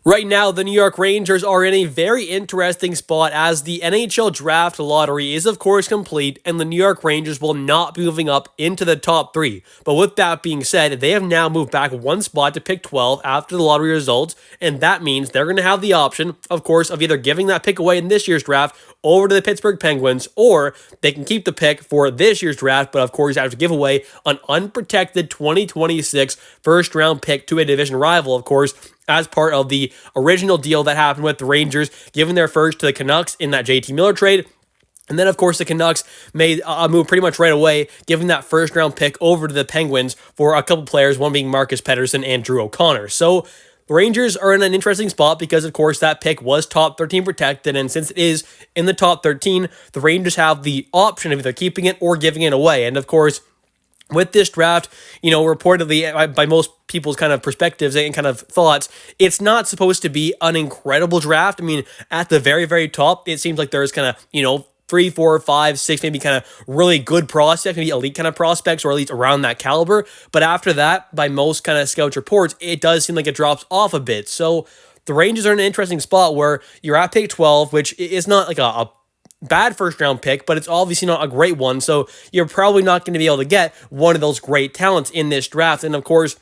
Right now, the New York Rangers are in a very interesting spot as the NHL draft lottery is, of course, complete, and the New York Rangers will not be moving up into the top three. But with that being said, they have now moved back one spot to pick 12 after the lottery results, and that means they're going to have the option, of course, of either giving that pick away in this year's draft over to the Pittsburgh Penguins, or they can keep the pick for this year's draft, but of course, have to give away an unprotected 2026 first-round pick to a division rival, of course, as part of the original deal that happened with the Rangers, giving their first to the Canucks in that JT Miller trade. And then, of course, the Canucks made a move pretty much right away, giving that first-round pick over to the Penguins for a couple players, one being Marcus Pettersson and Drew O'Connor. So the Rangers are in an interesting spot because, of course, that pick was top 13 protected, and since it is in the top 13, the Rangers have the option of either keeping it or giving it away. And, of course, with this draft, reportedly by most people's kind of perspectives and kind of thoughts, it's not supposed to be an incredible draft. I mean, at the very, very top, it seems like there's kind of, 3, 4, 5, 6, maybe kind of really good prospects, maybe elite kind of prospects, or at least around that caliber. But after that, by most kind of scouts reports, it does seem like it drops off a bit. So the Rangers are in an interesting spot where you're at pick 12, which is not like a bad first round pick, but it's obviously not a great one. So you're probably not going to be able to get one of those great talents in this draft. And of course,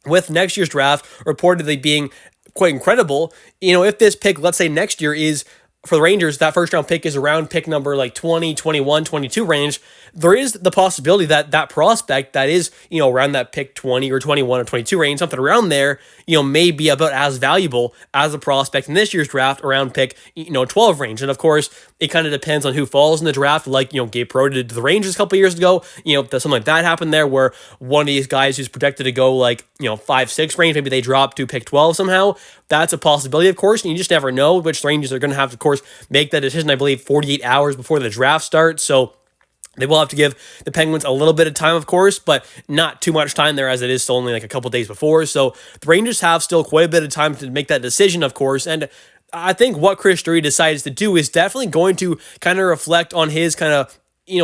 with next year's draft reportedly being quite incredible, if this pick, let's say next year is for the Rangers, that first round pick is around pick number like 20, 21, 22 range, there is the possibility that that prospect that is, around that pick 20 or 21 or 22 range, something around there, may be about as valuable as a prospect in this year's draft around pick, 12 range. And of course, it kind of depends on who falls in the draft, like, Gabe Perreault did to the Rangers a couple years ago. Something like that happened there where one of these guys who's projected to go like, 5, 6 range, maybe they drop to pick 12 somehow. That's a possibility, of course, and you just never know which Rangers are going to have to, of course, make that decision, I believe, 48 hours before the draft starts. So they will have to give the Penguins a little bit of time, of course, but not too much time there as it is still only like a couple days before. So the Rangers have still quite a bit of time to make that decision, of course. And I think what Chris Drury decides to do is definitely going to kind of reflect on his kind of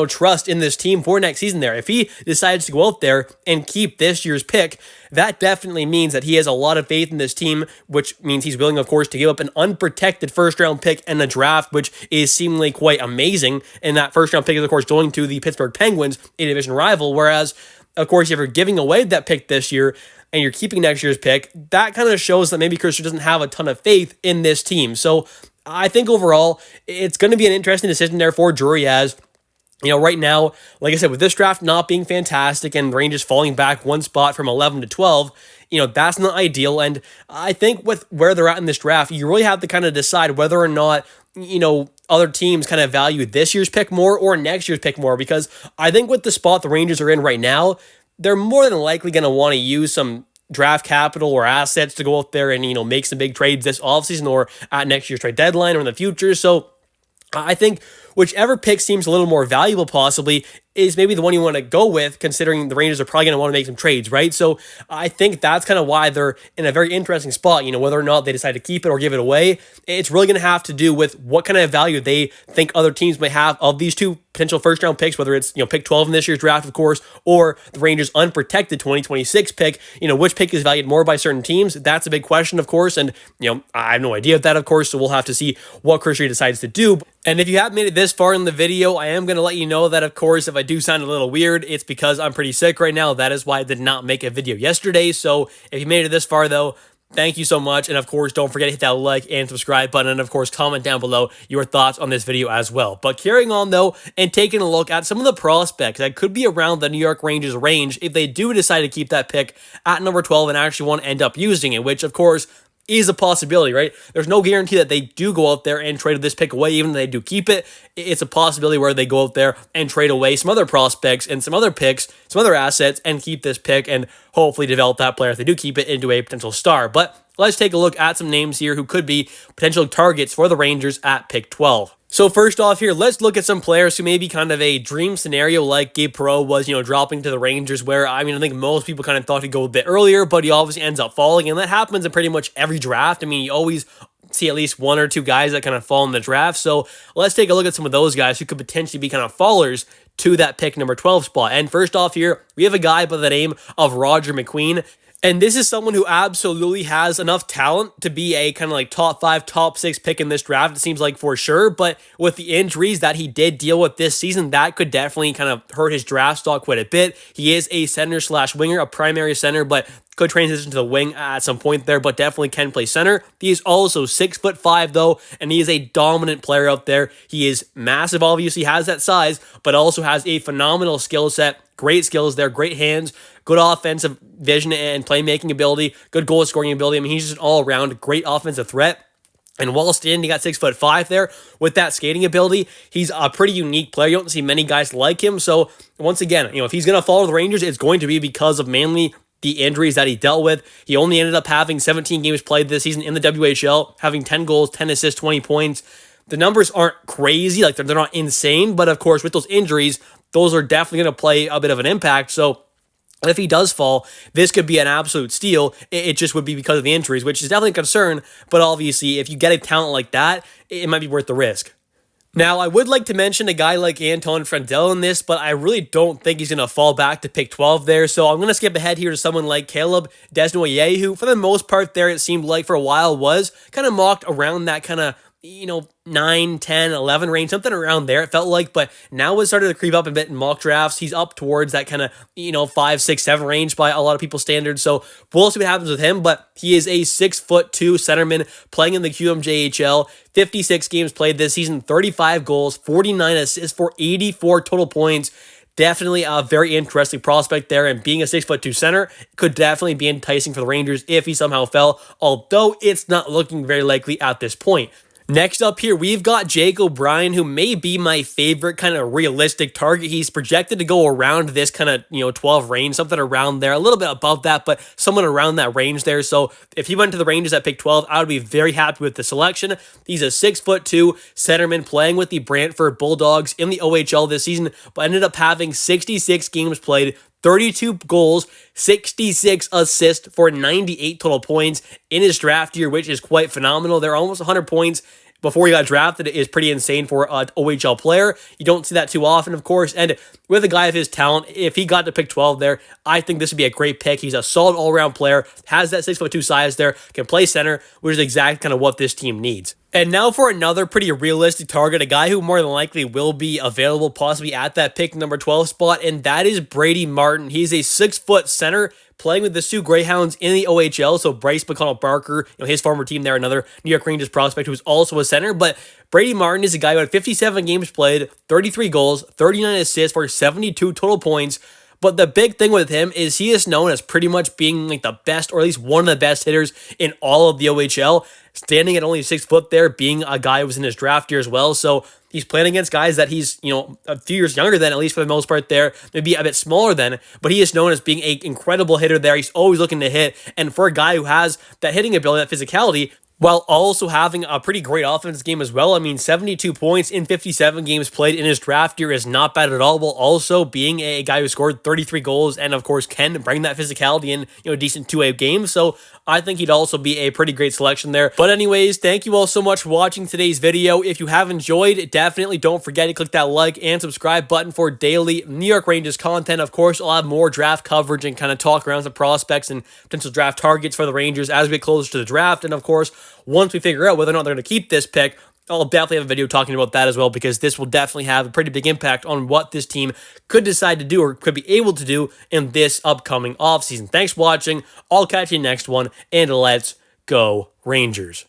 trust in this team for next season there. If he decides to go out there and keep this year's pick, that definitely means that he has a lot of faith in this team, which means he's willing, of course, to give up an unprotected first-round pick in the draft, which is seemingly quite amazing. And that first-round pick is, of course, going to the Pittsburgh Penguins, a division rival, whereas, of course, if you're giving away that pick this year and you're keeping next year's pick, that kind of shows that maybe Chris doesn't have a ton of faith in this team. So I think overall, it's going to be an interesting decision there for Drury as right now, like I said, with this draft not being fantastic and the Rangers falling back one spot from 11 to 12, that's not ideal. And I think with where they're at in this draft, you really have to kind of decide whether or not, other teams kind of value this year's pick more or next year's pick more, because I think with the spot the Rangers are in right now, they're more than likely going to want to use some draft capital or assets to go out there and, make some big trades this offseason or at next year's trade deadline or in the future. So I think whichever pick seems a little more valuable possibly is maybe the one you want to go with, considering the Rangers are probably going to want to make some trades, right? So I think that's kind of why they're in a very interesting spot, whether or not they decide to keep it or give it away. It's really going to have to do with what kind of value they think other teams may have of these two potential first-round picks, whether it's, pick 12 in this year's draft, of course, or the Rangers' unprotected 2026 pick. Which pick is valued more by certain teams? That's a big question, of course, and, I have no idea of that, of course, so we'll have to see what Chris Drury decides to do. And if you haven't made it this far in the video, I am going to let you know that, of course, if I do sound a little weird, it's because I'm pretty sick right now. That is why I did not make a video yesterday. So if you made it this far, though, thank you so much. And of course, don't forget to hit that like and subscribe button. And of course, comment down below your thoughts on this video as well. But carrying on though, and taking a look at some of the prospects that could be around the New York Rangers range if they do decide to keep that pick at number 12 and actually want to end up using it, which of course is a possibility, right? There's no guarantee that they do go out there and trade this pick away, even if they do keep it. It's a possibility where they go out there and trade away some other prospects and some other picks, some other assets, and keep this pick and hopefully develop that player, if they do keep it, into a potential star. But let's take a look at some names here who could be potential targets for the Rangers at pick 12. So first off here, let's look at some players who may be kind of a dream scenario like Gabe Perreault was, dropping to the Rangers, where, I think most people kind of thought he'd go a bit earlier, but he obviously ends up falling, and that happens in pretty much every draft. You always see at least one or two guys that kind of fall in the draft. So let's take a look at some of those guys who could potentially be kind of fallers to that pick number 12 spot. And first off here, we have a guy by the name of Roger McQueen. And this is someone who absolutely has enough talent to be a kind of like top 5, top 6 pick in this draft, it seems like, for sure. But with the injuries that he did deal with this season, that could definitely kind of hurt his draft stock quite a bit. He is a center slash winger, a primary center, but could transition to the wing at some point there, but definitely can play center. He is also 6'5" though, and he is a dominant player out there. He is massive, obviously, has that size, but also has a phenomenal skill set. Great skills there, great hands, good offensive vision and playmaking ability, good goal scoring ability. I mean, he's just an all-around great offensive threat. And while standing at 6'5" there with that skating ability, he's a pretty unique player. You don't see many guys like him. So once again, if he's going to follow the Rangers, it's going to be because of mainly the injuries that he dealt with. He only ended up having 17 games played this season in the WHL, having 10 goals, 10 assists, 20 points. The numbers aren't crazy, like they're not insane, but of course with those injuries, those are definitely going to play a bit of an impact. So if he does fall, this could be an absolute steal. It just would be because of the injuries, which is definitely a concern. But obviously, if you get a talent like that, it might be worth the risk. Now, I would like to mention a guy like Anton Frandel in this, but I really don't think he's going to fall back to pick 12 there. So I'm going to skip ahead here to someone like Caleb Desnoyers, who for the most part there, it seemed like for a while was kind of mocked around that kind of 9, 10, 11 range, something around there, it felt like, but now it's started to creep up a bit in mock drafts. He's up towards that kind of 5, 6, 7 range by a lot of people's standards, so we'll see what happens with him, but he is a 6'2" centerman playing in the QMJHL, 56 games played this season, 35 goals, 49 assists for 84 total points. Definitely a very interesting prospect there, and being a 6'2" center could definitely be enticing for the Rangers if he somehow fell, although it's not looking very likely at this point. Next up here, we've got Jake O'Brien, who may be my favorite kind of realistic target. He's projected to go around this kind of, 12 range, something around there, a little bit above that, but somewhat around that range there. So if he went to the Rangers at pick 12, I would be very happy with the selection. He's a 6'2" centerman playing with the Brantford Bulldogs in the OHL this season, but ended up having 66 games played, 32 goals, 66 assists for 98 total points in his draft year, which is quite phenomenal. They're almost 100 points before he got drafted. It is pretty insane for an OHL player. You don't see that too often, of course. And with a guy of his talent, if he got to pick 12 there, I think this would be a great pick. He's a solid all-around player, has that 6'2" size there, can play center, which is exactly kind of what this team needs. And now for another pretty realistic target, a guy who more than likely will be available possibly at that pick number 12 spot, and that is Brady Martin. He's a 6-foot center playing with the Sioux Greyhounds in the OHL. So Bryce McConnell-Barker, his former team there, another New York Rangers prospect who's also a center. But Brady Martin is a guy who had 57 games played, 33 goals, 39 assists for 72 total points. But the big thing with him is he is known as pretty much being like the best, or at least one of the best hitters in all of the OHL, standing at only 6 foot there, being a guy who was in his draft year as well. So he's playing against guys that he's, a few years younger than, at least for the most part there, maybe a bit smaller than, but he is known as being an incredible hitter there. He's always looking to hit. And for a guy who has that hitting ability, that physicality, while also having a pretty great offense game as well. I mean, 72 points in 57 games played in his draft year is not bad at all, while also being a guy who scored 33 goals and, of course, can bring that physicality in, decent 2A games. So I think he'd also be a pretty great selection there. But anyways, thank you all so much for watching today's video. If you have enjoyed, definitely don't forget to click that like and subscribe button for daily New York Rangers content. Of course, I'll have more draft coverage and kind of talk around some prospects and potential draft targets for the Rangers as we get closer to the draft. And, of course, once we figure out whether or not they're going to keep this pick, I'll definitely have a video talking about that as well, because this will definitely have a pretty big impact on what this team could decide to do or could be able to do in this upcoming offseason. Thanks for watching. I'll catch you next one, and let's go Rangers.